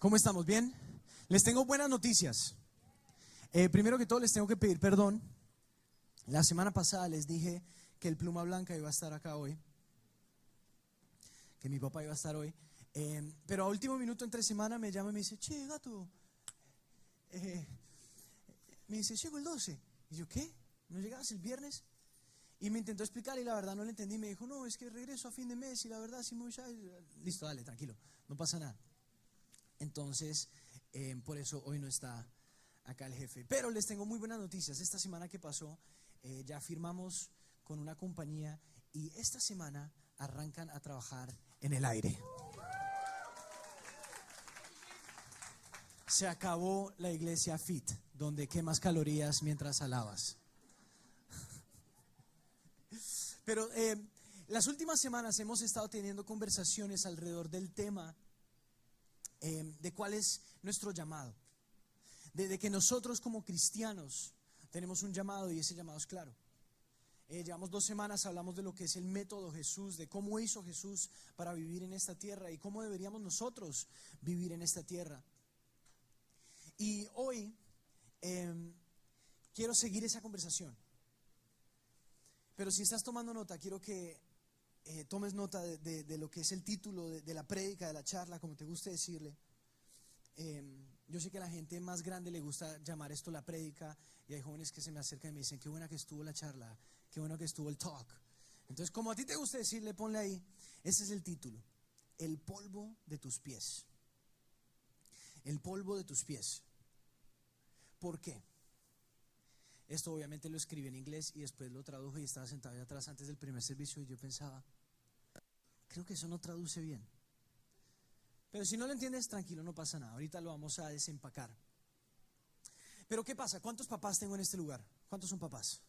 ¿Cómo estamos? ¿Bien? Les tengo buenas noticias. Primero que todo les tengo que pedir perdón. La semana pasada les dije que el Pluma Blanca iba a estar acá hoy, que mi papá iba a estar hoy. Pero a último minuto entre semana me llama y me dice: che, gato, me dice, llego el 12. Y yo, ¿qué? ¿No llegabas el viernes? Y me intentó explicar y la verdad no le entendí. Me dijo, no, es que regreso a fin de mes y la verdad sí me voy a... Listo, dale, tranquilo, no pasa nada. Entonces, por eso hoy no está acá el jefe. Pero les tengo muy buenas noticias. Esta semana que pasó, ya firmamos con una compañía y esta semana arrancan a trabajar en el aire. Se acabó la iglesia Fit, donde quemas calorías mientras alabas. Pero las últimas semanas hemos estado teniendo conversaciones alrededor del tema de cuál es nuestro llamado. De que nosotros como cristianos tenemos un llamado y ese llamado es claro. Llevamos 2 semanas, hablamos de lo que es el método Jesús, de cómo hizo Jesús para vivir en esta tierra y cómo deberíamos nosotros vivir en esta tierra. Y hoy quiero seguir esa conversación. Pero si estás tomando nota, quiero que tomes nota de lo que es el título de la prédica, de la charla, como te guste decirle. Yo sé que a la gente más grande le gusta llamar esto la prédica, y hay jóvenes que se me acercan y me dicen: qué buena que estuvo la charla, qué bueno que estuvo el talk. Entonces, como a ti te gusta decirle, ponle ahí. Ese es el título: el polvo de tus pies. El polvo de tus pies. ¿Por qué? Esto obviamente lo escribí en inglés y después lo traduje y estaba sentado ahí atrás antes del primer servicio y yo pensaba, creo que eso no traduce bien. Pero si no lo entiendes, tranquilo, no pasa nada. Ahorita lo vamos a desempacar. Pero ¿qué pasa? ¿Cuántos papás tengo en este lugar? ¿Cuántos son papás?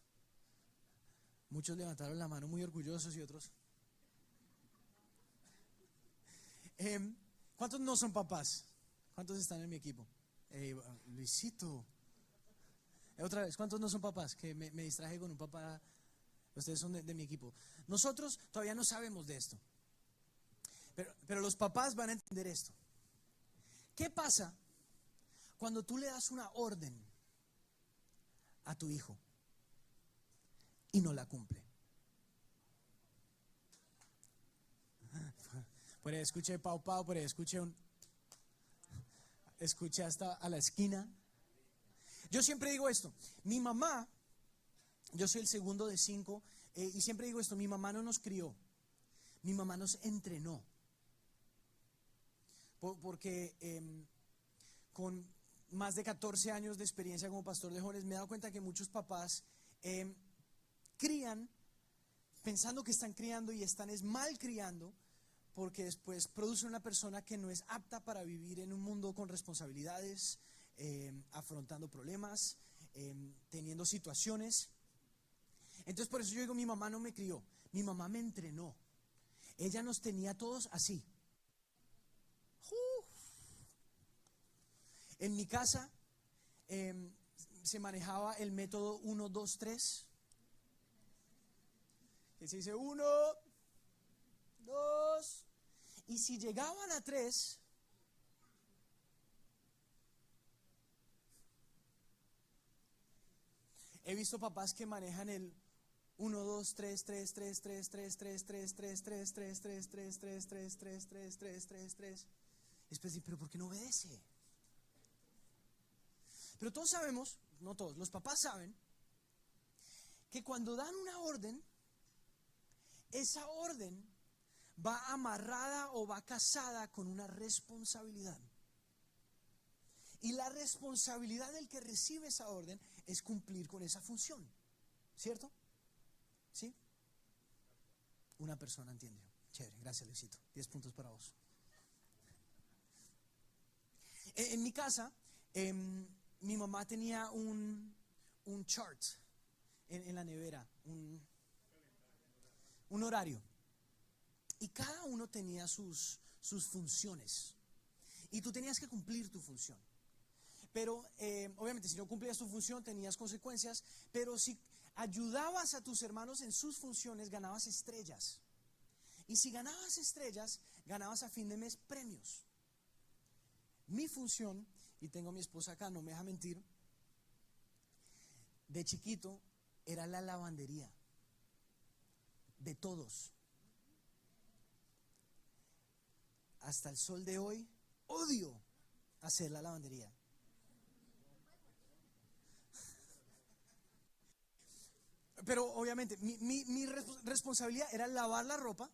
Muchos levantaron la mano muy orgullosos y otros. ¿Cuántos no son papás? ¿Cuántos están en mi equipo? Luisito. Otra vez, ¿cuántos no son papás? Que me distraje con un papá. Ustedes son de mi equipo. Nosotros todavía no sabemos de esto. Pero los papás van a entender esto. ¿Qué pasa cuando tú le das una orden a tu hijo y no la cumple? Por ahí escuché Pau Pau, por ahí escuché hasta a la esquina. Yo siempre digo esto: mi mamá, yo soy el segundo de 5, y siempre digo esto: mi mamá no nos crió, mi mamá nos entrenó. Porque con más de 14 años de experiencia como pastor de jóvenes me he dado cuenta que muchos papás crían pensando que están criando y están mal criando, porque después producen una persona que no es apta para vivir en un mundo con responsabilidades, afrontando problemas, teniendo situaciones. Entonces por eso yo digo, mi mamá no me crió, mi mamá me entrenó. Ella nos tenía todos así. En mi casa se manejaba el método 1, 2, 3. Que se dice 1, 2. Y si llegaban a 3, he visto papás que manejan el 1, 2, 3, 3, 3, 3, 3, 3, 3, 3, 3, 3, 3, 3, 3, 3, 3, 3, 3, 3, 3. Después dicen, pero ¿por qué no obedece? Pero todos sabemos, no todos, los papás saben que cuando dan una orden, esa orden va amarrada o va casada con una responsabilidad. Y la responsabilidad del que recibe esa orden es cumplir con esa función. ¿Cierto? ¿Sí? Una persona entiende. Chévere, gracias Luisito. 10 puntos para vos. En mi casa, mi mamá tenía un chart en la nevera, un horario. Y cada uno tenía sus funciones. Y tú tenías que cumplir tu función. Pero obviamente si no cumplías tu función tenías consecuencias. Pero si ayudabas a tus hermanos en sus funciones, ganabas estrellas. Y si ganabas estrellas, ganabas a fin de mes premios. Mi función, y tengo a mi esposa acá, no me deja mentir, de chiquito era la lavandería de todos. Hasta el sol de hoy odio hacer la lavandería. Pero obviamente mi responsabilidad era lavar la ropa.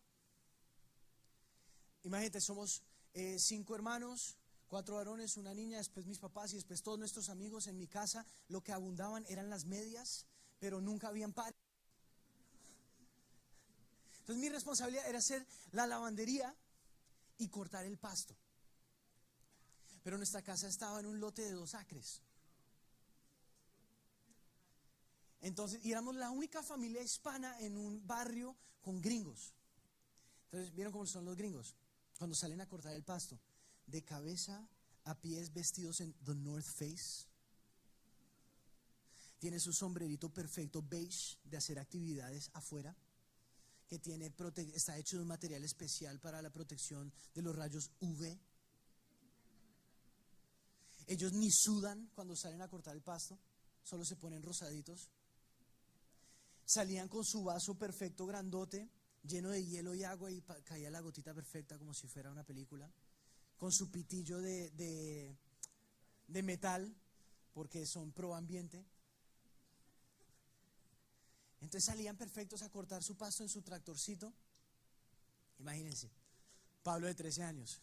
Imagínate, somos 5 hermanos, 4 varones, una niña, después mis papás y después todos nuestros amigos en mi casa. Lo que abundaban eran las medias, pero nunca habían pares. Entonces mi responsabilidad era hacer la lavandería y cortar el pasto. Pero nuestra casa estaba en un lote de 2 acres. Entonces, y éramos la única familia hispana en un barrio con gringos. Entonces, ¿vieron cómo son los gringos? Cuando salen a cortar el pasto, de cabeza a pies vestidos en The North Face. Tiene su sombrerito perfecto beige de hacer actividades afuera, que está hecho de un material especial para la protección de los rayos UV. Ellos ni sudan cuando salen a cortar el pasto, solo se ponen rosaditos. Salían con su vaso perfecto grandote, lleno de hielo y agua, y caía la gotita perfecta como si fuera una película. Con su pitillo de metal, porque son pro ambiente. Entonces salían perfectos a cortar su pasto en su tractorcito. Imagínense, Pablo de 13 años,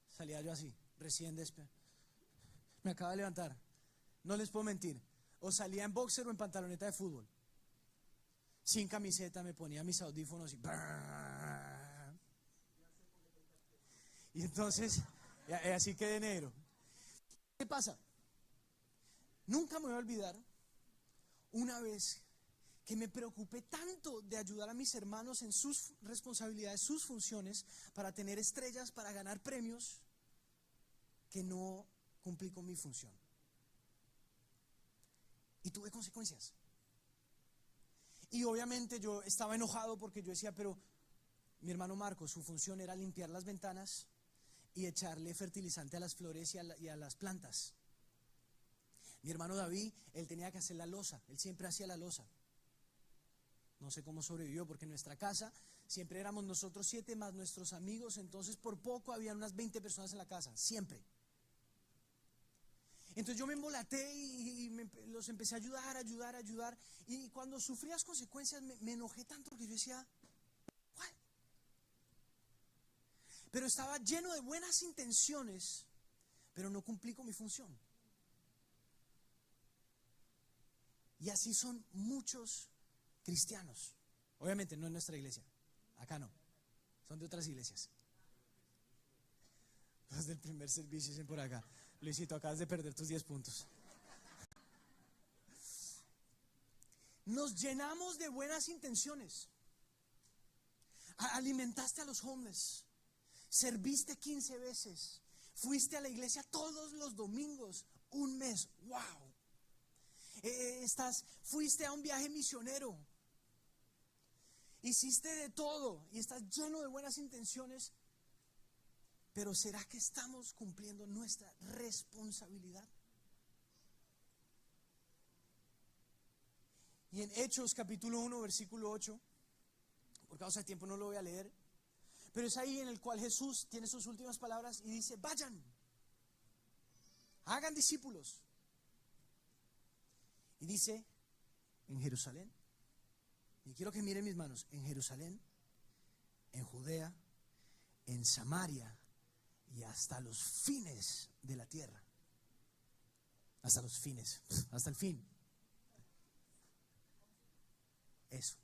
salía yo así, recién despierto. Me acaba de levantar, no les puedo mentir. O salía en boxer o en pantaloneta de fútbol. Sin camiseta, me ponía mis audífonos y entonces, así quedé negro. ¿Qué pasa? Nunca me voy a olvidar una vez que me preocupé tanto de ayudar a mis hermanos en sus responsabilidades, sus funciones, para tener estrellas, para ganar premios, que no cumplí con mi función. Y tuve consecuencias. Y obviamente yo estaba enojado porque yo decía, pero mi hermano Marco, su función era limpiar las ventanas y echarle fertilizante a las flores y a las plantas. Mi hermano David, él tenía que hacer la loza, él siempre hacía la loza. No sé cómo sobrevivió, porque en nuestra casa siempre éramos nosotros 7 más nuestros amigos, entonces por poco habían unas 20 personas en la casa, siempre. Entonces yo me embolaté y los empecé a ayudar. Y cuando sufrí las consecuencias me enojé tanto que yo decía, ¿what? Pero estaba lleno de buenas intenciones, pero no cumplí con mi función. Y así son muchos cristianos. Obviamente no en nuestra iglesia, acá no, son de otras iglesias. Los del primer servicio dicen por acá, Luisito, acabas de perder tus 10 puntos. Nos llenamos de buenas intenciones. Alimentaste a los homeless, serviste 15 veces, fuiste a la iglesia todos los domingos, un mes, wow. Fuiste a un viaje misionero, hiciste de todo y estás lleno de buenas intenciones. Pero ¿será que estamos cumpliendo nuestra responsabilidad? Y en Hechos capítulo 1 versículo 8, por causa de tiempo no lo voy a leer, pero es ahí en el cual Jesús tiene sus últimas palabras y dice, vayan, hagan discípulos. Y dice, en Jerusalén, y quiero que miren mis manos, en Jerusalén, en Judea, en Samaria, y hasta los fines de la tierra. Hasta los fines, hasta el fin. Eso.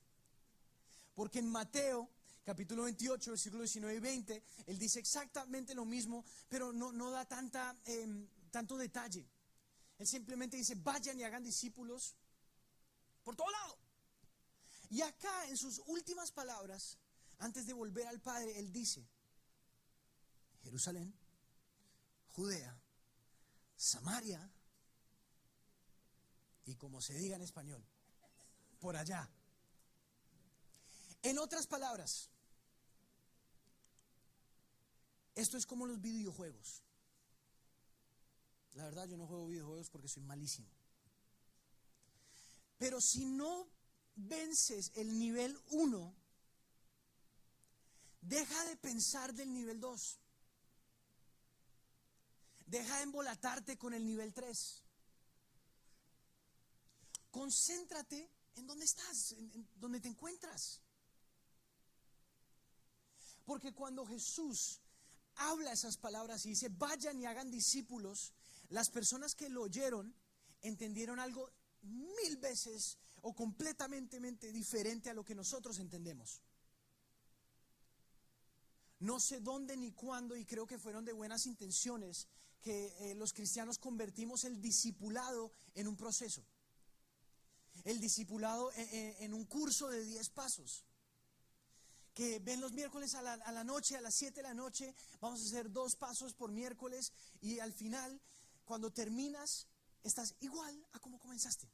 Porque en Mateo capítulo 28, versículos 19 y 20, él dice exactamente lo mismo, pero no da tanto detalle. Él simplemente dice, vayan y hagan discípulos por todo lado. Y acá en sus últimas palabras, antes de volver al Padre, él dice, Jerusalén, Judea, Samaria y como se diga en español, por allá. En otras palabras, esto es como los videojuegos. La verdad, yo no juego videojuegos porque soy malísimo. Pero si no vences el nivel 1, deja de pensar del nivel 2. Deja de embolatarte con el nivel 3. Concéntrate en dónde estás, en dónde te encuentras. Porque cuando Jesús habla esas palabras y dice, vayan y hagan discípulos, las personas que lo oyeron entendieron algo 1000 veces o completamente diferente a lo que nosotros entendemos. No sé dónde ni cuándo, y creo que fueron de buenas intenciones, que los cristianos convertimos el discipulado en un proceso. El discipulado en un curso de 10 pasos. Que ven los miércoles a la noche, a las 7 de la noche, vamos a hacer 2 pasos por miércoles, y al final, cuando terminas, estás igual a como comenzaste.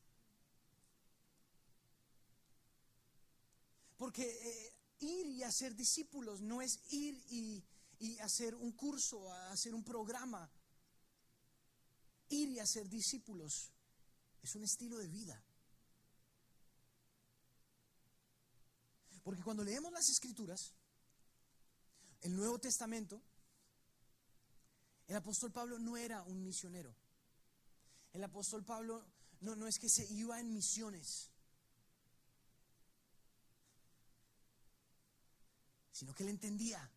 Porque ir y hacer discípulos no es ir y hacer un curso, hacer un programa. Ir y hacer discípulos es un estilo de vida. Porque cuando leemos las Escrituras, el Nuevo Testamento, el apóstol Pablo no era un misionero. El apóstol Pablo no es que se iba en misiones, sino que él entendía.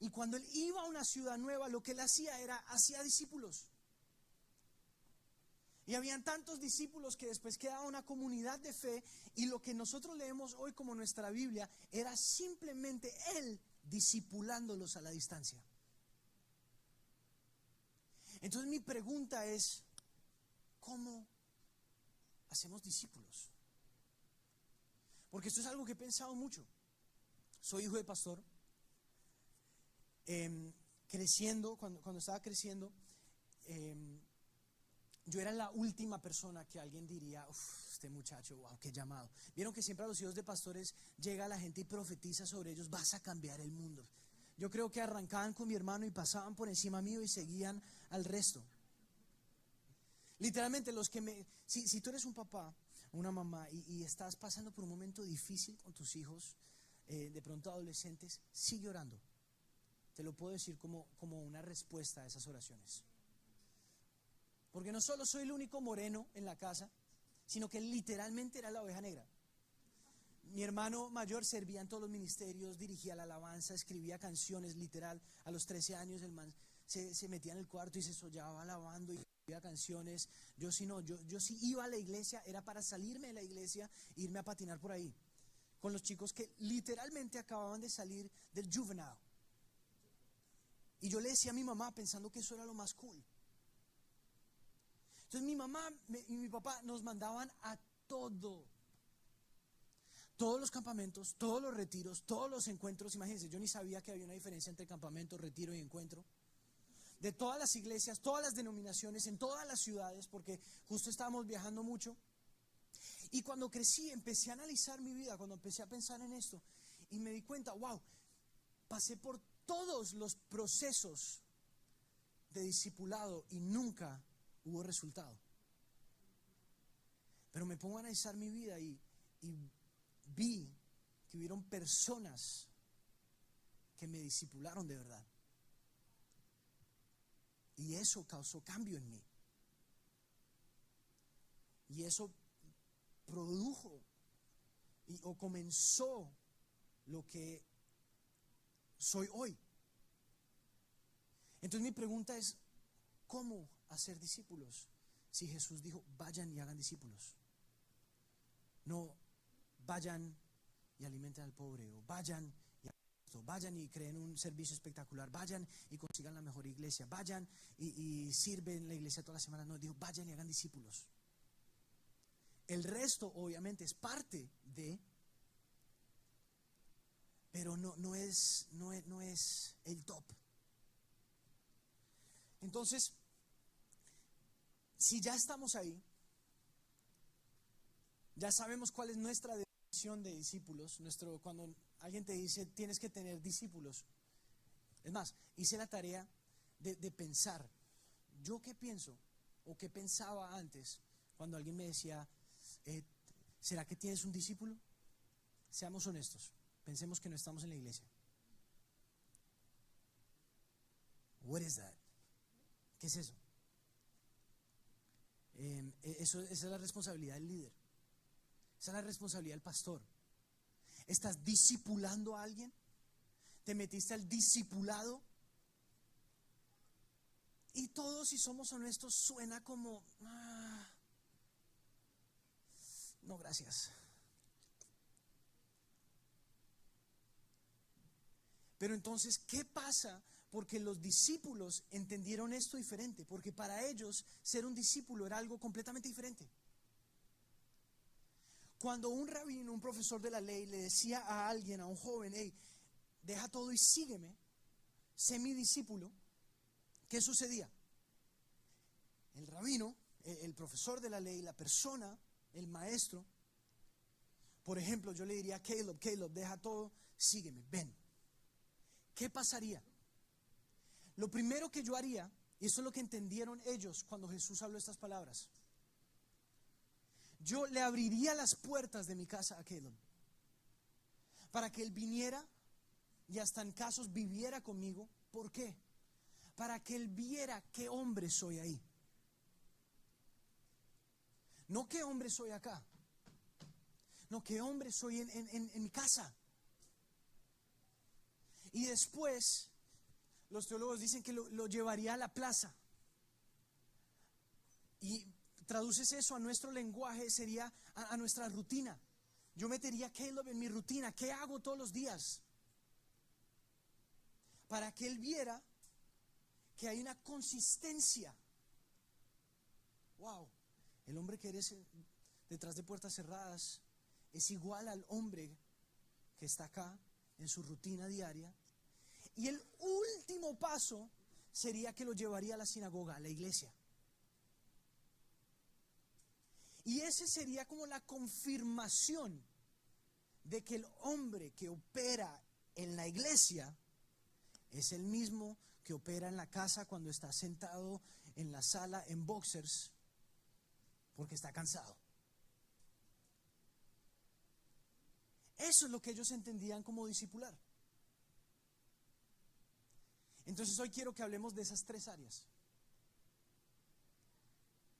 Y cuando él iba a una ciudad nueva, lo que él hacía discípulos. Y habían tantos discípulos que después quedaba una comunidad de fe, y lo que nosotros leemos hoy como nuestra Biblia era simplemente él discipulándolos a la distancia. Entonces mi pregunta es, ¿cómo hacemos discípulos? Porque esto es algo que he pensado mucho. Soy hijo de pastor. Creciendo, cuando estaba creciendo, yo era la última persona que alguien diría, este muchacho, wow, qué llamado. Vieron que siempre a los hijos de pastores llega la gente y profetiza sobre ellos, vas a cambiar el mundo. Yo creo que arrancaban con mi hermano y pasaban por encima mío y seguían al resto. Literalmente si tú eres un papá, una mamá, y estás pasando por un momento difícil con tus hijos, de pronto adolescentes, sigue orando. Te lo puedo decir como una respuesta a esas oraciones. Porque no solo soy el único moreno en la casa, sino que literalmente era la oveja negra. Mi hermano mayor servía en todos los ministerios, dirigía la alabanza, escribía canciones, literal. A los 13 años el man se metía en el cuarto y se sollaba alabando y escribía canciones. Yo sí iba a la iglesia, era para salirme de la iglesia e irme a patinar por ahí, con los chicos que literalmente acababan de salir del juvenile. Y yo le decía a mi mamá pensando que eso era lo más cool. Entonces mi mamá y mi papá nos mandaban a todos los campamentos, todos los retiros, todos los encuentros. Imagínense, yo ni sabía que había una diferencia entre campamento, retiro y encuentro. De todas las iglesias, todas las denominaciones, en todas las ciudades, porque justo estábamos viajando mucho. Y cuando crecí, empecé a analizar mi vida, cuando empecé a pensar en esto, y me di cuenta, wow, pasé por todos los procesos de discipulado y nunca hubo resultado. Pero me pongo a analizar mi vida y vi que hubieron personas que me discipularon de verdad. Y eso causó cambio en mí. Y eso produjo o comenzó lo que soy hoy. Entonces mi pregunta es, ¿cómo hacer discípulos? Si Jesús dijo, vayan y hagan discípulos. No, vayan y alimenten al pobre, o vayan y creen un servicio espectacular, vayan y consigan la mejor iglesia, vayan y sirven la iglesia toda la semana. No, dijo, vayan y hagan discípulos. El resto obviamente es parte de, pero no es el top. Entonces, si ya estamos ahí, ya sabemos cuál es nuestra definición de discípulos. Cuando alguien te dice tienes que tener discípulos, es más, hice la tarea de pensar ¿yo qué pienso o qué pensaba antes cuando alguien me decía, ¿será que tienes un discípulo? Seamos honestos, pensemos que no estamos en la iglesia. What is that? ¿Qué es eso? Esa es la responsabilidad del líder. Esa es la responsabilidad del pastor. ¿Estás discipulando a alguien? ¿Te metiste al discipulado? Y todo, si somos honestos, suena como no, gracias. Pero entonces, ¿qué pasa? Porque los discípulos entendieron esto diferente, porque para ellos ser un discípulo era algo completamente diferente. Cuando un rabino, un profesor de la ley, le decía a alguien, a un joven, hey, deja todo y sígueme, sé mi discípulo, ¿qué sucedía? El rabino, el profesor de la ley, la persona, el maestro, por ejemplo, yo le diría a Caleb, deja todo, sígueme, ven. ¿Qué pasaría? Lo primero que yo haría, y eso es lo que entendieron ellos cuando Jesús habló estas palabras, yo le abriría las puertas de mi casa a Caleb para que él viniera y hasta en casos viviera conmigo. ¿Por qué? Para que él viera qué hombre soy ahí. No qué hombre soy acá. No, qué hombre soy en mi casa. Y después los teólogos dicen que lo llevaría a la plaza. Y traduces eso a nuestro lenguaje, sería a nuestra rutina. Yo metería a Caleb en mi rutina. ¿Qué hago todos los días? Para que él viera que hay una consistencia. Wow, el hombre que eres detrás de puertas cerradas es igual al hombre que está acá en su rutina diaria. Y el último paso sería que lo llevaría a la sinagoga, a la iglesia. Y ese sería como la confirmación de que el hombre que opera en la iglesia es el mismo que opera en la casa cuando está sentado en la sala en boxers porque está cansado. Eso es lo que ellos entendían como discipular. Entonces hoy quiero que hablemos de esas tres áreas: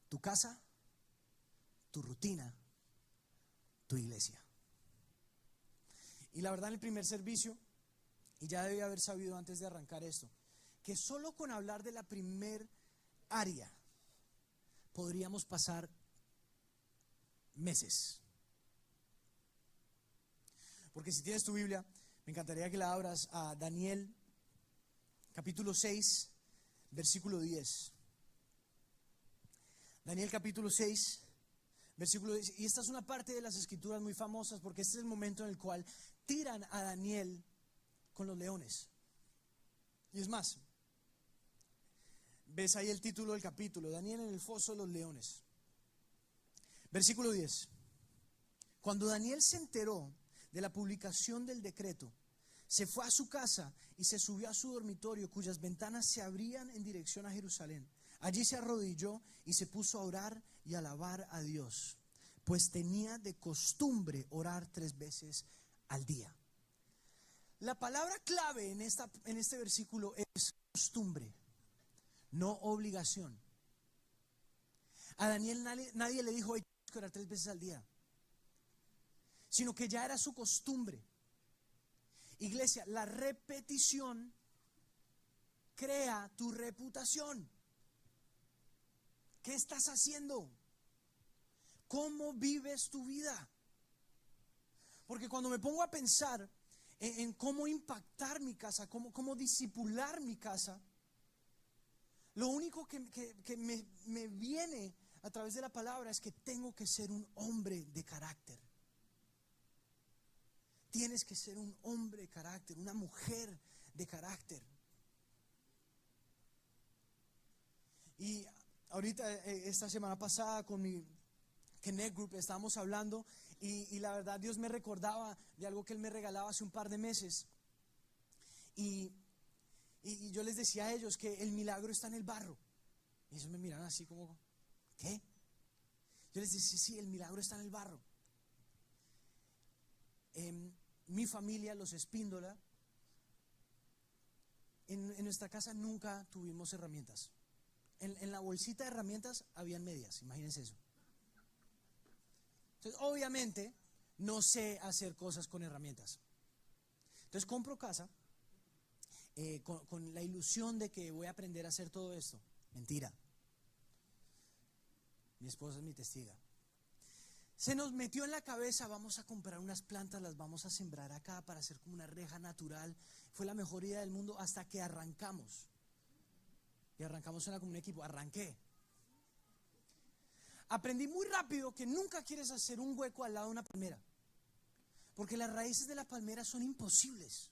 tu casa, tu rutina, tu iglesia. Y la verdad, en el primer servicio, y ya debí haber sabido antes de arrancar esto, que solo con hablar de la primer área podríamos pasar meses. Porque si tienes tu Biblia, me encantaría que la abras a Daniel capítulo 6, versículo 10. Daniel capítulo 6, versículo 10. Y esta es una parte de las escrituras muy famosas, porque este es el momento en el cual tiran a Daniel con los leones. Y es más, ves ahí el título del capítulo: Daniel en el foso de los leones. Versículo 10. Cuando Daniel se enteró de la publicación del decreto, se fue a su casa y se subió a su dormitorio, cuyas ventanas se abrían en dirección a Jerusalén. Allí se arrodilló y se puso a orar y a alabar a Dios, pues tenía de costumbre orar 3 veces al día. La palabra clave en este versículo es costumbre, no obligación. A Daniel nadie le dijo: hay que orar 3 veces al día, sino que ya era su costumbre. Iglesia, la repetición crea tu reputación. ¿Qué estás haciendo? ¿Cómo vives tu vida? Porque cuando me pongo a pensar en cómo impactar mi casa, cómo discipular mi casa, lo único que me viene a través de la palabra es que tengo que ser un hombre de carácter. Tienes que ser un hombre de carácter, una mujer de carácter. Y ahorita, esta semana pasada, con mi Connect Group estábamos hablando, y la verdad Dios me recordaba de algo que Él me regalaba hace un par de meses. Y yo les decía a ellos que el milagro está en el barro. Y ellos me miraron así como, ¿qué? Yo les dije, sí, el milagro está en el barro. Mi familia, los Espíndola, en nuestra casa nunca tuvimos herramientas. En la bolsita de herramientas habían medias, imagínense eso. Entonces, obviamente, no sé hacer cosas con herramientas. Entonces compro casa con la ilusión de que voy a aprender a hacer todo esto. Mentira. Mi esposa es mi testiga. Se nos metió en la cabeza, vamos a comprar unas plantas, las vamos a sembrar acá para hacer como una reja natural. Fue la mejor idea del mundo hasta que arrancamos. Y arrancamos como un equipo, arranqué. Aprendí muy rápido que nunca quieres hacer un hueco al lado de una palmera, porque las raíces de la palmera son imposibles.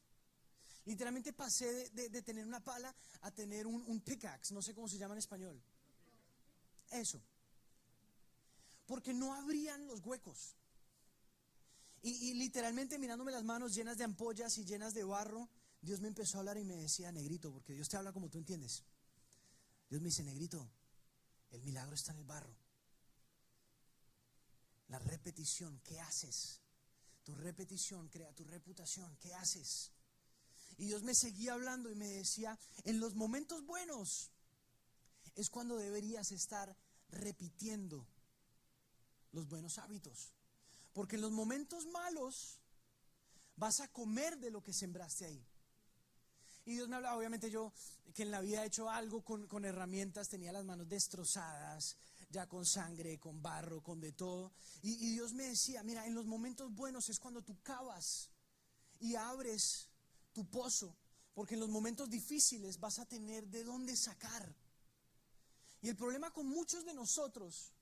Literalmente pasé de tener una pala a tener un pickaxe, no sé cómo se llama en español. Eso. Porque no abrían los huecos. Y literalmente mirándome las manos llenas de ampollas y llenas de barro, Dios me empezó a hablar y me decía, negrito, porque Dios te habla como tú entiendes. Dios me dice, negrito, el milagro está en el barro. La repetición, ¿qué haces? Tu repetición crea tu reputación, ¿qué haces? Y Dios me seguía hablando y me decía, en los momentos buenos es cuando deberías estar repitiendo los buenos hábitos, porque en los momentos malos vas a comer de lo que sembraste ahí. Y Dios me hablaba, obviamente yo que en la vida he hecho algo con herramientas, tenía las manos destrozadas, ya con sangre, con barro, con de todo. Y Dios me decía, mira, en los momentos buenos es cuando tú cavas y abres tu pozo, porque en los momentos difíciles vas a tener de dónde sacar. Y el problema con muchos de nosotros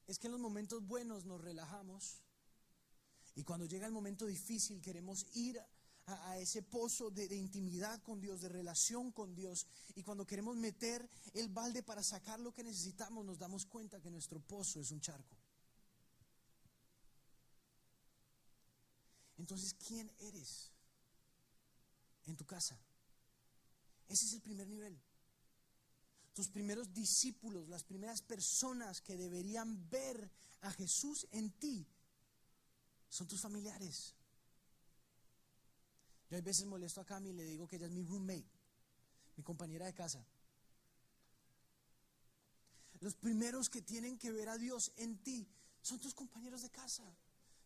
es que en los momentos buenos nos relajamos y cuando llega el momento difícil queremos ir a ese pozo de intimidad con Dios, de relación con Dios, y cuando queremos meter el balde para sacar lo que necesitamos nos damos cuenta que nuestro pozo es un charco. Entonces, ¿quién eres en tu casa? Ese es el primer nivel. Tus primeros discípulos, las primeras personas que deberían ver a Jesús en ti son tus familiares. Yo a veces molesto a Cami y le digo que ella es mi roommate, mi compañera de casa. Los primeros que tienen que ver a Dios en ti son tus compañeros de casa.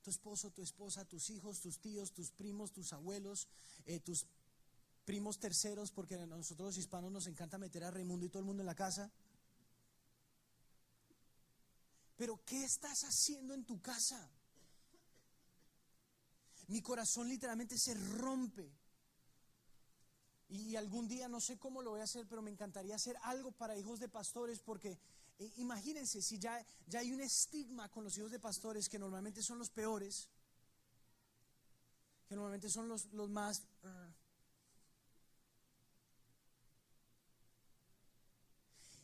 Tu esposo, tu esposa, tus hijos, tus tíos, tus primos, tus abuelos, tus primos terceros, porque a nosotros los hispanos nos encanta meter a Raimundo y todo el mundo en la casa. Pero ¿qué estás haciendo en tu casa? Mi corazón literalmente se rompe. Y algún día no sé cómo lo voy a hacer, pero me encantaría hacer algo para hijos de pastores, porque imagínense si ya hay un estigma con los hijos de pastores, que normalmente son los peores, que normalmente son los más...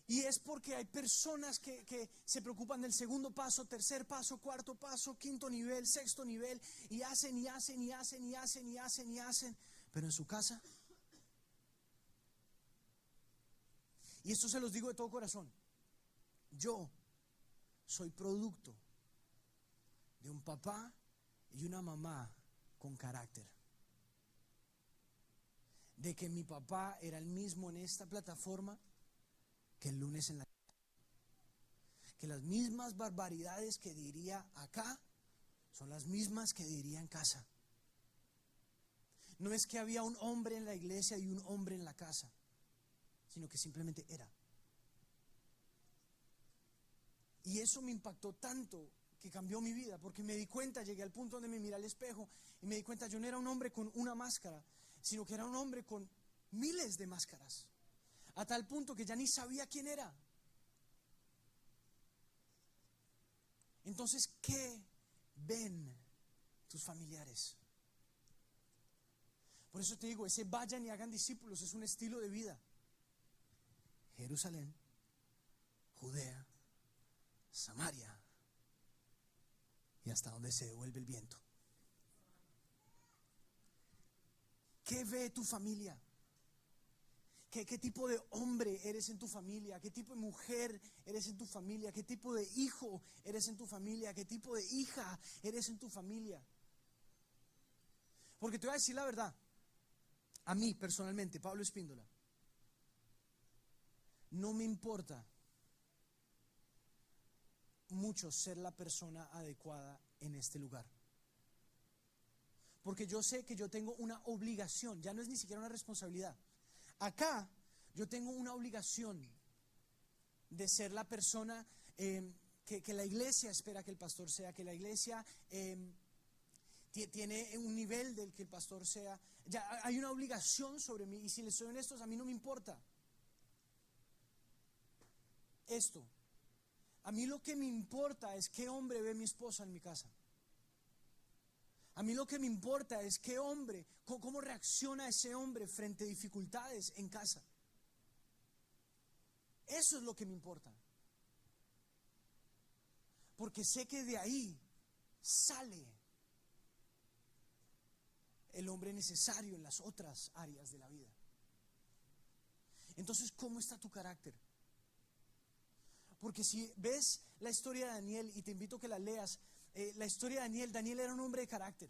Y es porque hay personas que se preocupan del segundo paso, tercer paso, cuarto paso, quinto nivel, sexto nivel, y hacen, y hacen, y hacen, y hacen, y hacen, y hacen. Pero en su casa, y esto se los digo de todo corazón, yo soy producto de un papá y una mamá con carácter. De que mi papá era el mismo en esta plataforma que el lunes en la casa, que las mismas barbaridades que diría acá son las mismas que diría en casa. No es que había un hombre en la iglesia y un hombre en la casa, sino que simplemente era. Y eso me impactó tanto que cambió mi vida, porque me di cuenta, llegué al punto donde me miré al espejo y me di cuenta, yo no era un hombre con una máscara, sino que era un hombre con miles de máscaras. A tal punto que ya ni sabía quién era. Entonces, ¿qué ven tus familiares? Por eso te digo, ese vayan y hagan discípulos es un estilo de vida. Jerusalén, Judea, Samaria y hasta donde se devuelve el viento. ¿Qué ve tu familia? ¿Qué tipo de hombre eres en tu familia? ¿Qué tipo de mujer eres en tu familia? ¿Qué tipo de hijo eres en tu familia? ¿Qué tipo de hija eres en tu familia? Porque te voy a decir la verdad, a mí personalmente, Pablo Espíndola, no me importa mucho ser la persona adecuada en este lugar. Porque yo sé que yo tengo una obligación, ya no es ni siquiera una responsabilidad. Acá yo tengo una obligación de ser la persona que la iglesia espera que el pastor sea, que la iglesia tiene un nivel del que el pastor sea. Ya hay una obligación sobre mí, y si les soy honestos, a mí no me importa esto. A mí lo que me importa es qué hombre ve mi esposa en mi casa. A mí lo que me importa es qué hombre, cómo reacciona ese hombre frente a dificultades en casa. Eso es lo que me importa. Porque sé que de ahí sale el hombre necesario en las otras áreas de la vida. Entonces, ¿cómo está tu carácter? Porque si ves la historia de Daniel, y te invito a que la leas, la historia de Daniel era un hombre de carácter.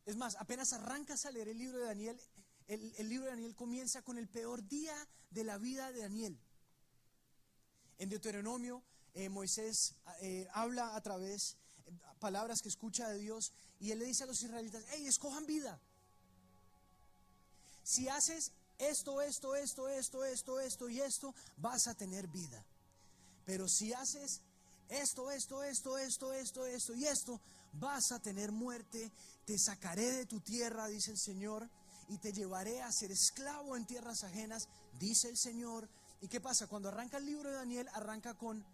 Es más, apenas arrancas a leer el libro de Daniel, el libro de Daniel comienza con el peor día de la vida de Daniel. En Deuteronomio, Moisés habla a través palabras que escucha de Dios, y él le dice a los israelitas: hey, escojan vida. Si haces esto y esto, vas a tener vida. Pero si haces esto y esto, vas a tener muerte. Te sacaré de tu tierra, dice el Señor, y te llevaré a ser esclavo en tierras ajenas, dice el Señor. ¿Y qué pasa? Cuando arranca el libro de Daniel, arranca con: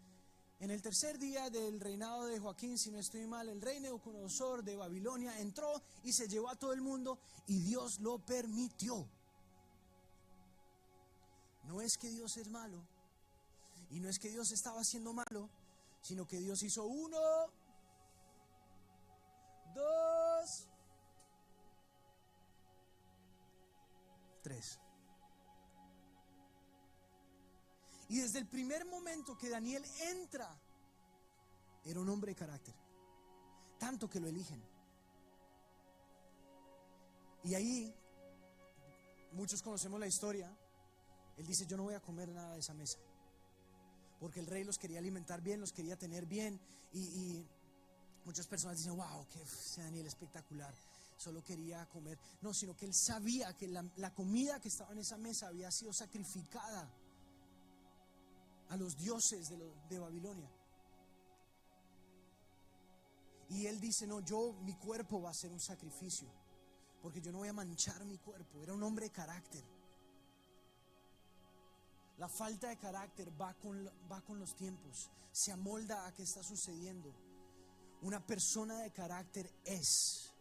en el tercer día del reinado de Joaquín, si no estoy mal, el rey Nabucodonosor de Babilonia entró y se llevó a todo el mundo, y Dios lo permitió. No es que Dios es malo, y no es que Dios estaba haciendo malo, sino que Dios hizo 1, 2, 3. Y desde el primer momento que Daniel entra, era un hombre de carácter, tanto que lo eligen. Y ahí, muchos conocemos la historia. Él dice: yo no voy a comer nada de esa mesa, porque el rey los quería alimentar bien, los quería tener bien. Y muchas personas dicen: wow, que ese Daniel espectacular, solo quería comer. No, sino que él sabía que la comida que estaba en esa mesa había sido sacrificada a los dioses de Babilonia. Y él dice: no, mi cuerpo va a ser un sacrificio, porque yo no voy a manchar mi cuerpo. Era un hombre de carácter. La falta de carácter va con los tiempos, se amolda a qué está sucediendo. Una persona de carácter es.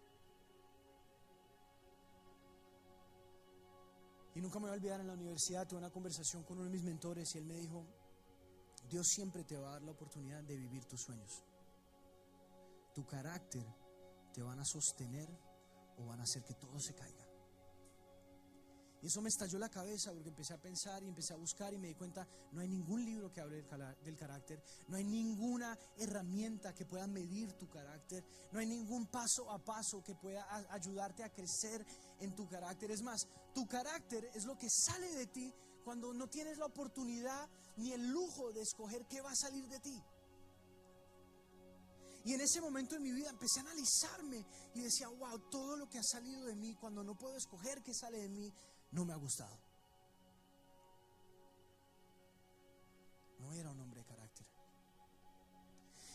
Y nunca me voy a olvidar, en la universidad tuve una conversación con uno de mis mentores, y él me dijo: Dios siempre te va a dar la oportunidad de vivir tus sueños. Tu carácter te van a sostener o van a hacer que todo se caiga. Y eso me estalló la cabeza, porque empecé a pensar y empecé a buscar, y me di cuenta: no hay ningún libro que hable del carácter, no hay ninguna herramienta que pueda medir tu carácter, no hay ningún paso a paso que pueda ayudarte a crecer en tu carácter. Es más, tu carácter es lo que sale de ti cuando no tienes la oportunidad ni el lujo de escoger qué va a salir de ti. Y en ese momento de mi vida empecé a analizarme y decía: wow, todo lo que ha salido de mí, cuando no puedo escoger qué sale de mí, no me ha gustado. No era un hombre de carácter.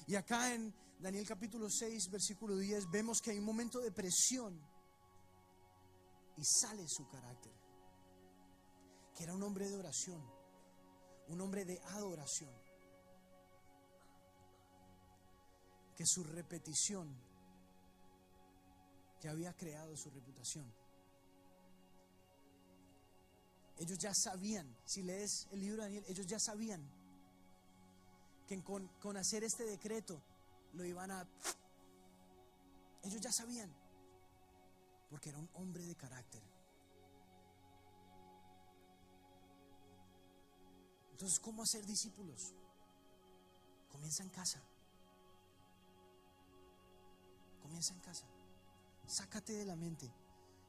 Y acá en Daniel capítulo 6, versículo 10, vemos que hay un momento de presión y sale su carácter, que era un hombre de oración, un hombre de adoración, que su repetición ya había creado su reputación. Ellos ya sabían, si lees el libro de Daniel, ellos ya sabían que con hacer este decreto lo iban a... Ellos ya sabían, porque era un hombre de carácter. Entonces, ¿cómo hacer discípulos? Comienza en casa. Comienza en casa. Sácate de la mente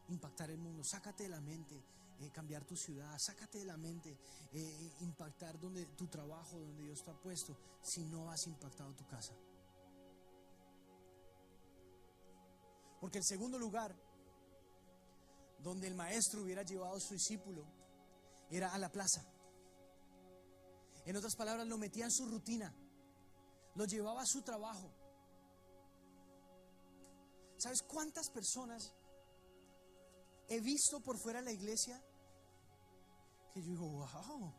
impactar el mundo. Sácate de la mente cambiar tu ciudad. Sácate de la mente impactar donde tu trabajo, donde Dios te ha puesto, si no has impactado tu casa. Porque el segundo lugar donde el maestro hubiera llevado a su discípulo era a la plaza. En otras palabras, lo metía en su rutina, lo llevaba a su trabajo. ¿Sabes cuántas personas he visto por fuera de la iglesia que yo digo, wow,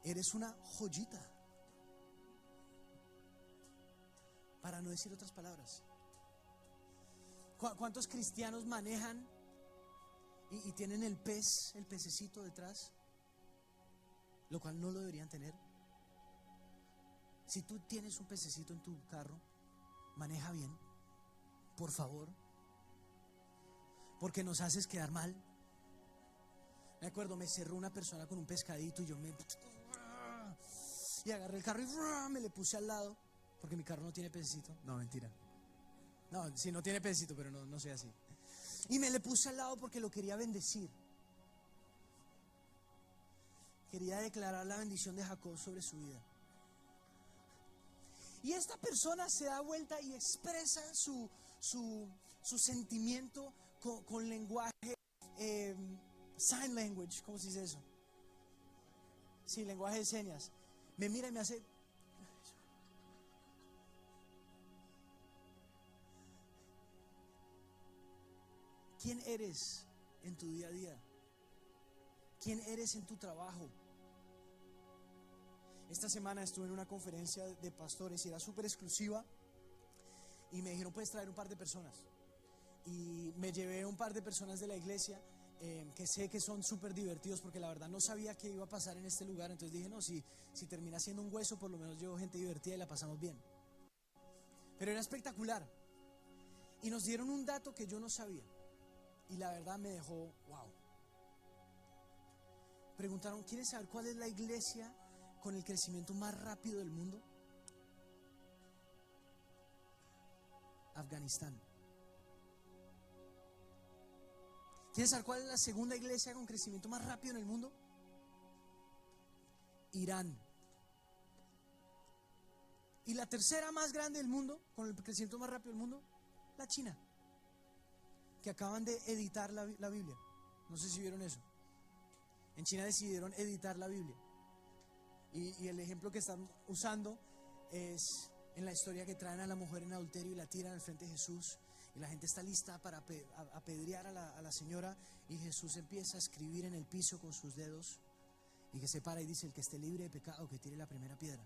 eres una joyita? Para no decir otras palabras. ¿Cuántos cristianos manejan y tienen el pececito detrás? Lo cual no lo deberían tener. Si tú tienes un pececito en tu carro, maneja bien, por favor, porque nos haces quedar mal. Me acuerdo, me cerró una persona con un pescadito y y agarré el carro y me le puse al lado, porque mi carro no tiene pececito. No, mentira. No, sí, no tiene pececito, pero no soy así. Y me le puse al lado porque lo quería bendecir. Quería declarar la bendición de Jacob sobre su vida. Y esta persona se da vuelta y expresa su sentimiento con lenguaje, sign language, ¿cómo se dice eso? Sí, lenguaje de señas. Me mira y me hace... ¿Quién eres en tu día a día? ¿Quién eres en tu trabajo? Esta semana estuve en una conferencia de pastores y era súper exclusiva y me dijeron, puedes traer un par de personas. Y me llevé un par de personas de la iglesia que sé que son súper divertidos, porque la verdad no sabía qué iba a pasar en este lugar. Entonces dije, no, si termina siendo un hueso, por lo menos llevo gente divertida y la pasamos bien. Pero era espectacular. Y nos dieron un dato que yo no sabía y la verdad me dejó wow. Preguntaron, ¿quieres saber cuál es la iglesia con el crecimiento más rápido del mundo? Afganistán. ¿Quieres saber cuál es la segunda iglesia con crecimiento más rápido en el mundo? Irán. Y la tercera más grande del mundo, con el crecimiento más rápido del mundo, la China, que acaban de editar la Biblia. No sé si vieron eso. En China decidieron editar la Biblia. Y el ejemplo que están usando es en la historia que traen a la mujer en adulterio y la tiran al frente de Jesús. Y la gente está lista para apedrear a la señora. Y Jesús empieza a escribir en el piso con sus dedos. Y que se para y dice, el que esté libre de pecado, que tire la primera piedra.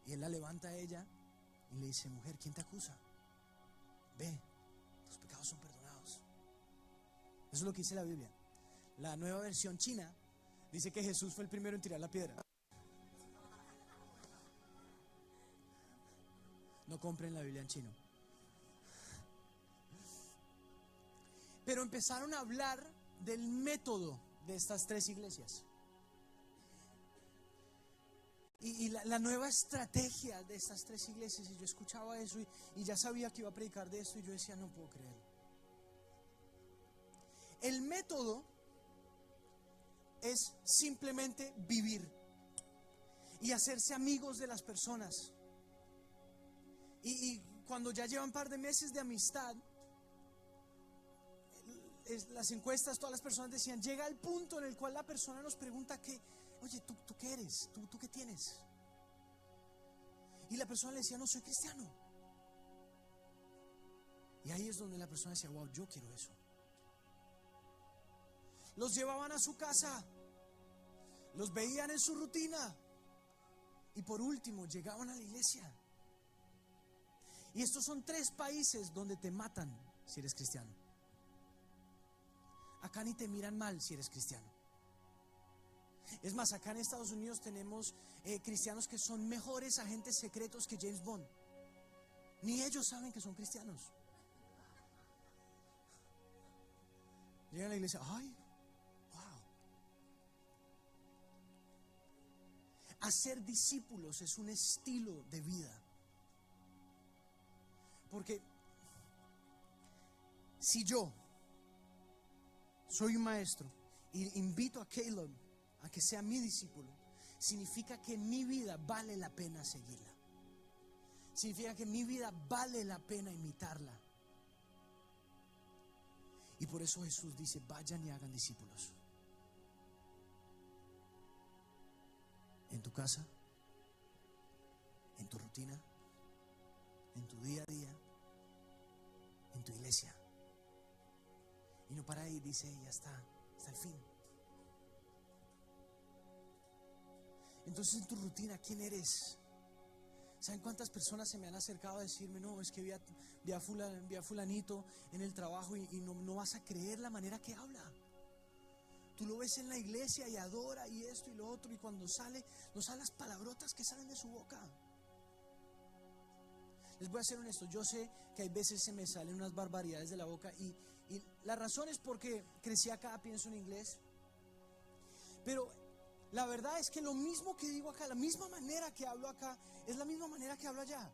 Y él la levanta a ella y le dice, mujer, ¿quién te acusa? Ve, tus pecados son perdonados. Eso es lo que dice la Biblia. La nueva versión china dice que Jesús fue el primero en tirar la piedra. No compren la Biblia en chino. Pero empezaron a hablar del método de estas tres iglesias. Y la nueva estrategia de estas tres iglesias. Y yo escuchaba eso y ya sabía que iba a predicar de esto. Y yo decía, no puedo creerlo. El método es simplemente vivir y hacerse amigos de las personas. Y cuando ya llevan un par de meses de amistad, las encuestas, todas las personas decían, llega el punto en el cual la persona nos pregunta que, oye, ¿tú qué eres? ¿Tú qué tienes? Y la persona le decía, no, soy cristiano. Y ahí es donde la persona decía, wow, yo quiero eso. Los llevaban a su casa, los veían en su rutina y por último llegaban a la iglesia. Y estos son tres países donde te matan si eres cristiano. Acá ni te miran mal si eres cristiano. Es más, acá en Estados Unidos tenemos cristianos que son mejores agentes secretos que James Bond. Ni ellos saben que son cristianos. Llegan a la iglesia, ay, wow, Hacer discípulos es un estilo de vida. Porque si yo soy un maestro y invito a Caleb a que sea mi discípulo, significa que mi vida vale la pena seguirla. Significa que mi vida vale la pena imitarla. Y por eso Jesús dice: vayan y hagan discípulos. En tu casa, en tu rutina, en tu día a día, en tu iglesia. Y no para ahí, dice: ya está, hasta el fin. Entonces, en tu rutina, ¿quién eres? ¿Saben cuántas personas se me han acercado a decirme: no, es que vi a fulanito en el trabajo y no vas a creer la manera que habla? Tú lo ves en la iglesia y adora y esto y lo otro, y cuando sale, no salen las palabrotas que salen de su boca. Les voy a ser honesto, yo sé que hay veces se me salen unas barbaridades de la boca y la razón es porque crecí acá, pienso en inglés. Pero la verdad es que lo mismo que digo acá, la misma manera que hablo acá, es la misma manera que hablo allá.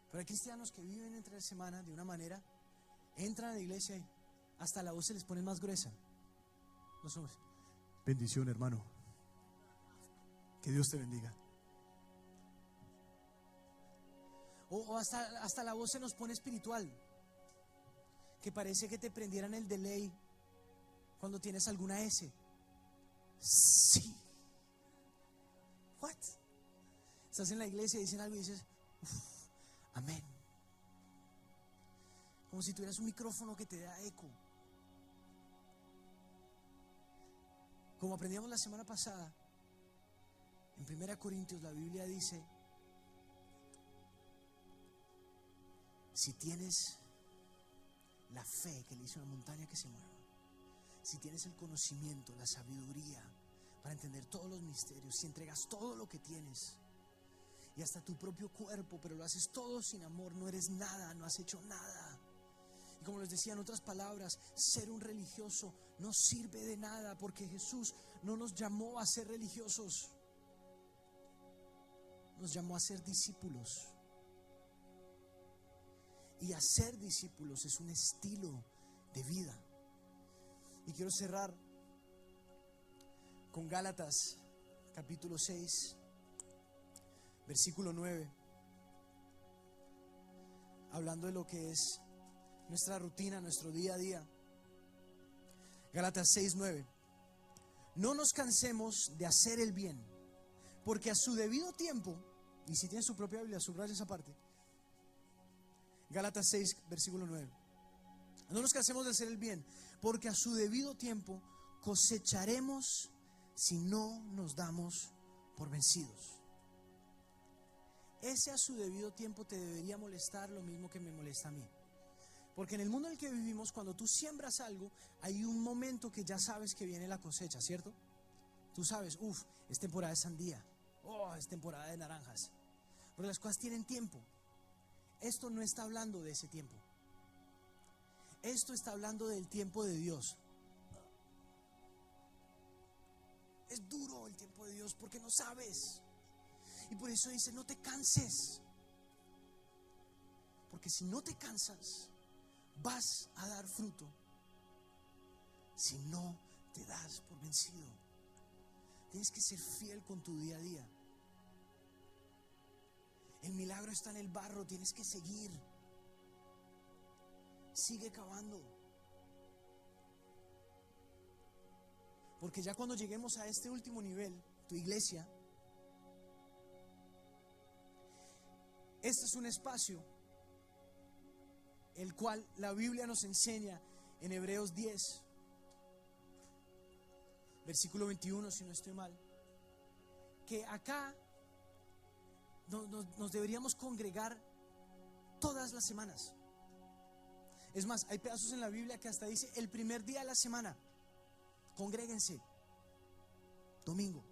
Pero hay cristianos que viven entre semana de una manera, entran a la iglesia y hasta la voz se les pone más gruesa. No somos: bendición, hermano, que Dios te bendiga. O hasta la voz se nos pone espiritual, que parece que te prendieran el delay cuando tienes alguna S. Sí. What? Estás en la iglesia y dicen algo y dices: amén. Como si tuvieras un micrófono que te da eco. Como aprendíamos la semana pasada, en 1 Corintios la Biblia dice: si tienes la fe que le hizo una montaña que se mueva, si tienes el conocimiento, la sabiduría para entender todos los misterios, si entregas todo lo que tienes y hasta tu propio cuerpo, pero lo haces todo sin amor, no eres nada, no has hecho nada. Y como les decía, en otras palabras, ser un religioso no sirve de nada, porque Jesús no nos llamó a ser religiosos, nos llamó a ser discípulos. Y hacer discípulos es un estilo de vida. Y quiero cerrar con Gálatas capítulo 6, versículo 9, hablando de lo que es nuestra rutina, nuestro día a día. Gálatas 6:9: no nos cansemos de hacer el bien, porque a su debido tiempo, y si tiene su propia Biblia, subraya esa parte. Gálatas 6, versículo 9: no nos cansemos de hacer el bien, porque a su debido tiempo cosecharemos si no nos damos por vencidos. Ese a su debido tiempo te debería molestar lo mismo que me molesta a mí. Porque en el mundo en el que vivimos, cuando tú siembras algo, hay un momento que ya sabes que viene la cosecha, ¿cierto? Tú sabes: es temporada de sandía, es temporada de naranjas. Porque las cosas tienen tiempo. Esto no está hablando de ese tiempo. Esto está hablando del tiempo de Dios. Es duro el tiempo de Dios porque no sabes. Y por eso dice: no te canses. Porque si no te cansas, vas a dar fruto. Si no te das por vencido, tienes que ser fiel con tu día a día. El milagro está en el barro, tienes que seguir. Sigue cavando. Porque ya cuando lleguemos a este último nivel, tu iglesia, este es un espacio el cual la Biblia nos enseña en Hebreos 10, versículo 21, si no estoy mal, que acá nos deberíamos congregar todas las semanas. Es más, hay pedazos en la Biblia que hasta dice: el primer día de la semana, congréguense. Domingo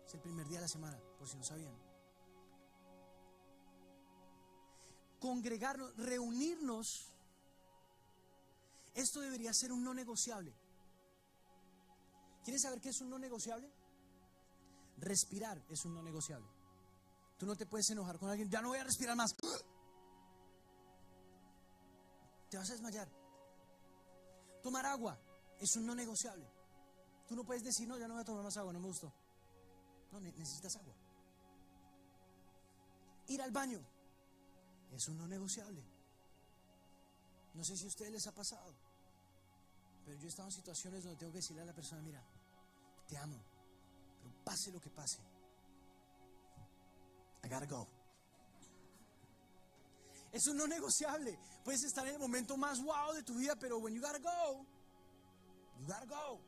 es el primer día de la semana, por si no sabían. Congregarnos, reunirnos, esto debería ser un no negociable. ¿Quieres saber qué es un no negociable? Respirar es un no negociable. Tú no te puedes enojar con alguien, ya no voy a respirar más. Te vas a desmayar. Tomar agua es un no negociable. Tú no puedes decir, no, ya no voy a tomar más agua, no me gustó. No, necesitas agua. Ir al baño es un no negociable. No sé si a ustedes les ha pasado, pero yo he estado en situaciones donde tengo que decirle a la persona, mira, te amo, pero pase lo que pase, I gotta go. Es un no negociable. Puedes estar en el momento más wow de tu vida, pero when you gotta go, you gotta go.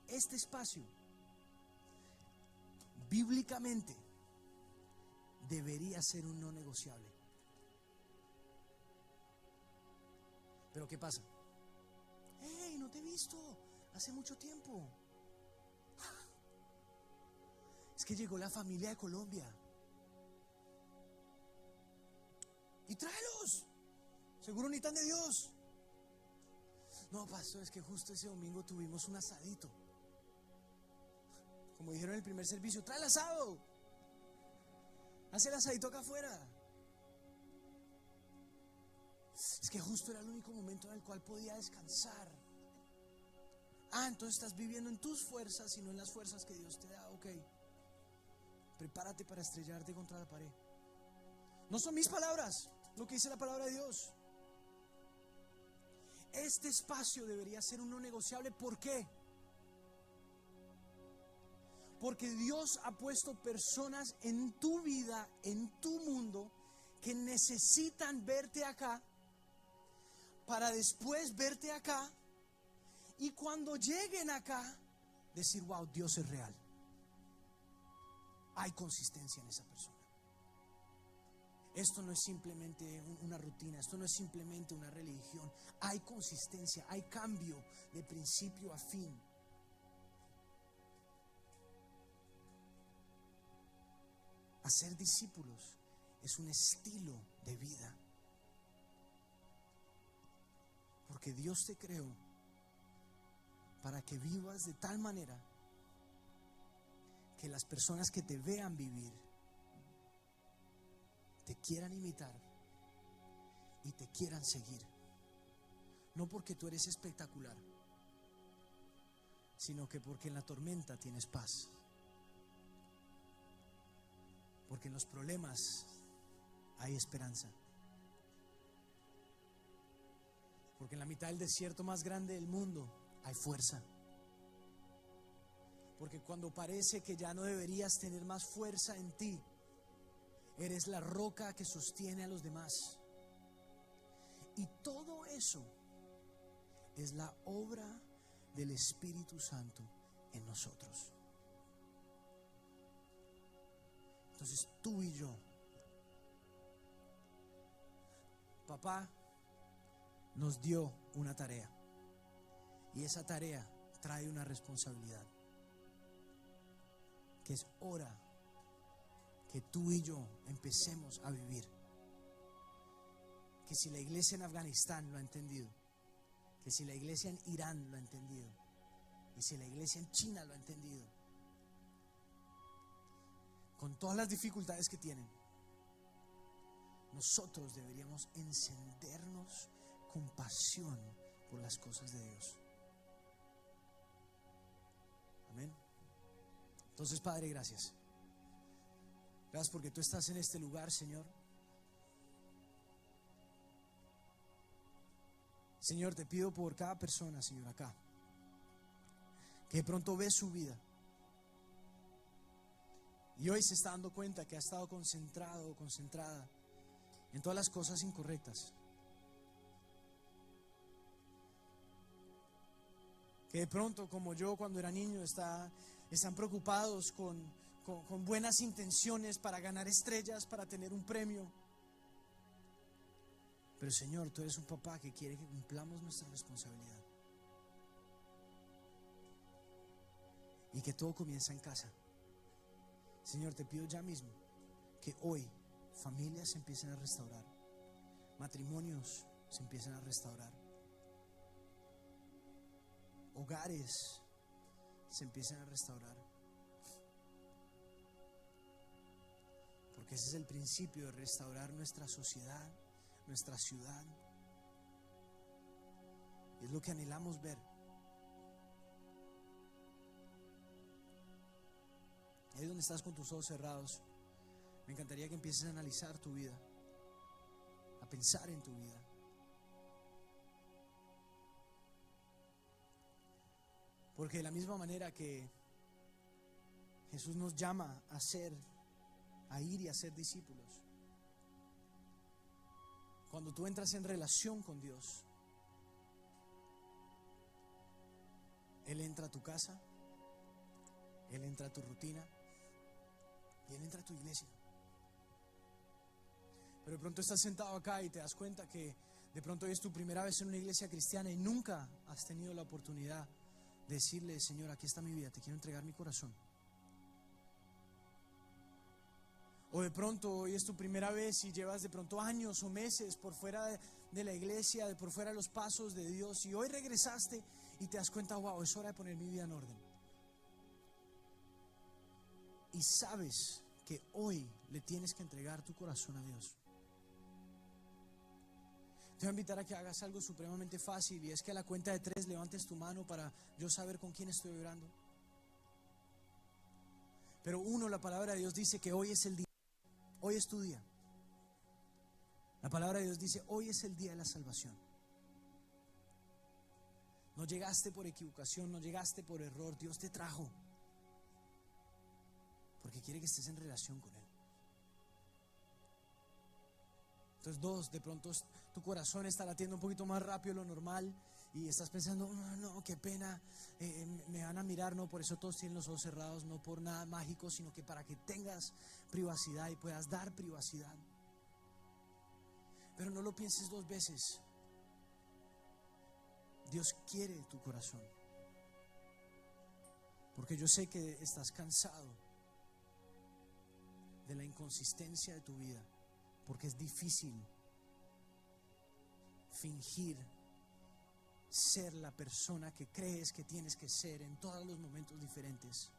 Este espacio, bíblicamente, debería ser un no negociable. Pero ¿qué pasa? ¡Hey, no te he visto! Hace mucho tiempo. Es que llegó la familia de Colombia. Y tráelos. Seguro necesitan de Dios. No, pastor, es que justo ese domingo tuvimos un asadito. Como dijeron en el primer servicio, trae el asado. Haz el asadito acá afuera. Es que justo era el único momento en el cual podía descansar. Entonces estás viviendo en tus fuerzas y no en las fuerzas que Dios te da. Ok, prepárate para estrellarte contra la pared. No son mis palabras, lo que dice la palabra de Dios. Este espacio debería ser un no negociable. ¿Por qué? Porque Dios ha puesto personas en tu vida, en tu mundo, que necesitan verte acá para después verte acá, y cuando lleguen acá decir, wow, Dios es real. Hay consistencia en esa persona. Esto no es simplemente una rutina, esto no es simplemente una religión. Hay consistencia, hay cambio de principio a fin. Hacer discípulos es un estilo de vida. Porque Dios te creó para que vivas de tal manera que las personas que te vean vivir te quieran imitar y te quieran seguir. No porque tú eres espectacular, sino que porque en la tormenta tienes paz. Porque en los problemas hay esperanza. Porque en la mitad del desierto más grande del mundo hay fuerza. Porque cuando parece que ya no deberías tener más fuerza en ti, eres la roca que sostiene a los demás. Y todo eso es la obra del Espíritu Santo en nosotros. Entonces tú y yo, papá nos dio una tarea, y esa tarea trae una responsabilidad, que es hora que tú y yo empecemos a vivir. Que si la iglesia en Afganistán lo ha entendido, que si la iglesia en Irán lo ha entendido, y si la iglesia en China lo ha entendido, con todas las dificultades que tienen, nosotros deberíamos encendernos con pasión por las cosas de Dios. Amén. Entonces, Padre, gracias. Gracias porque tú estás en este lugar, Señor. Señor, te pido por cada persona, Señor, acá, que de pronto ve su vida y hoy se está dando cuenta que ha estado concentrado o concentrada en todas las cosas incorrectas. Que de pronto, como yo cuando era niño, están preocupados con buenas intenciones para ganar estrellas, para tener un premio. Pero Señor, tú eres un papá que quiere que cumplamos nuestra responsabilidad. Y que todo comienza en casa. Señor, te pido ya mismo que hoy familias se empiecen a restaurar, matrimonios se empiecen a restaurar, hogares se empiecen a restaurar. Porque ese es el principio de restaurar nuestra sociedad, nuestra ciudad. Es lo que anhelamos ver. Ahí donde estás con tus ojos cerrados, me encantaría que empieces a analizar tu vida, a pensar en tu vida. Porque de la misma manera que Jesús nos llama a ir y a ser discípulos, cuando tú entras en relación con Dios, Él entra a tu casa, Él entra a tu rutina y Él entra a tu iglesia. Pero de pronto estás sentado acá y te das cuenta que de pronto hoy es tu primera vez en una iglesia cristiana y nunca has tenido la oportunidad de decirle: Señor, aquí está mi vida, te quiero entregar mi corazón. O de pronto hoy es tu primera vez y llevas de pronto años o meses por fuera de la iglesia, por fuera de los pasos de Dios, y hoy regresaste y te das cuenta: wow, es hora de poner mi vida en orden. Y sabes que hoy le tienes que entregar tu corazón a Dios. Te voy a invitar a que hagas algo supremamente fácil, y es que a la cuenta de 3 levantes tu mano para yo saber con quién estoy orando. Pero 1, la palabra de Dios dice que hoy es el día. Hoy es tu día. La palabra de Dios dice: hoy es el día de la salvación. No llegaste por equivocación, no llegaste por error. Dios te trajo porque quiere que estés en relación con Él. Entonces 2, de pronto tu corazón está latiendo un poquito más rápido de lo normal y estás pensando: no, qué pena, me van a mirar. No, por eso todos tienen los ojos cerrados, no por nada mágico, sino que para que tengas privacidad y puedas dar privacidad. Pero no lo pienses 2 veces. Dios quiere tu corazón, porque yo sé que estás cansado de la inconsistencia de tu vida, porque es difícil fingir ser la persona que crees que tienes que ser en todos los momentos diferentes.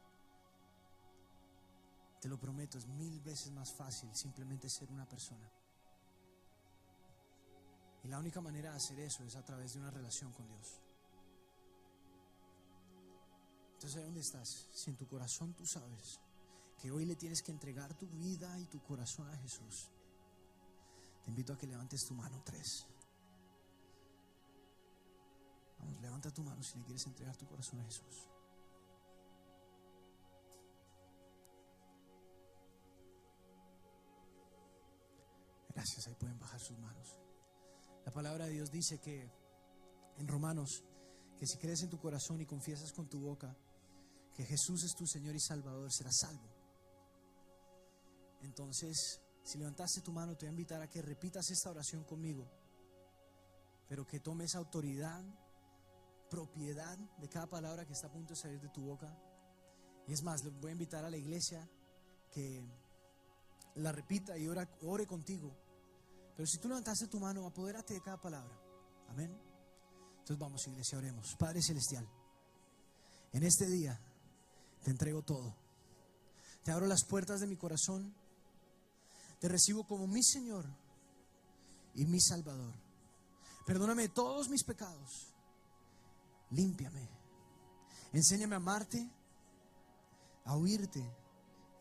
Te lo prometo, es 1000 veces más fácil simplemente ser una persona. Y la única manera de hacer eso es a través de una relación con Dios. Entonces, ¿ahí dónde estás? Si en tu corazón tú sabes que hoy le tienes que entregar tu vida y tu corazón a Jesús, te invito a que levantes tu mano. 3. Vamos, levanta tu mano si le quieres entregar tu corazón a Jesús. Gracias, ahí pueden bajar sus manos. La palabra de Dios dice que en Romanos, que si crees en tu corazón y confiesas con tu boca que Jesús es tu Señor y Salvador, serás salvo. Entonces, si levantaste tu mano, te voy a invitar a que repitas esta oración conmigo, pero que tomes autoridad, propiedad de cada palabra que está a punto de salir de tu boca. Y es más, le voy a invitar a la iglesia que la repita y ore contigo. Pero si tú levantaste tu mano, apodérate de cada palabra. Amén. Entonces vamos, iglesia, oremos. Padre Celestial, en este día te entrego todo. Te abro las puertas de mi corazón. Te recibo como mi Señor y mi Salvador. Perdóname todos mis pecados. Límpiame. Enséñame a amarte, a oírte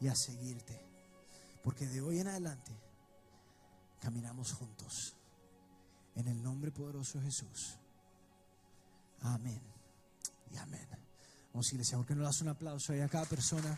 y a seguirte. Porque de hoy en adelante caminamos juntos. En el nombre poderoso de Jesús. Amén y amén. Vamos, iglesia, ¿por qué no le das un aplauso ahí a cada persona?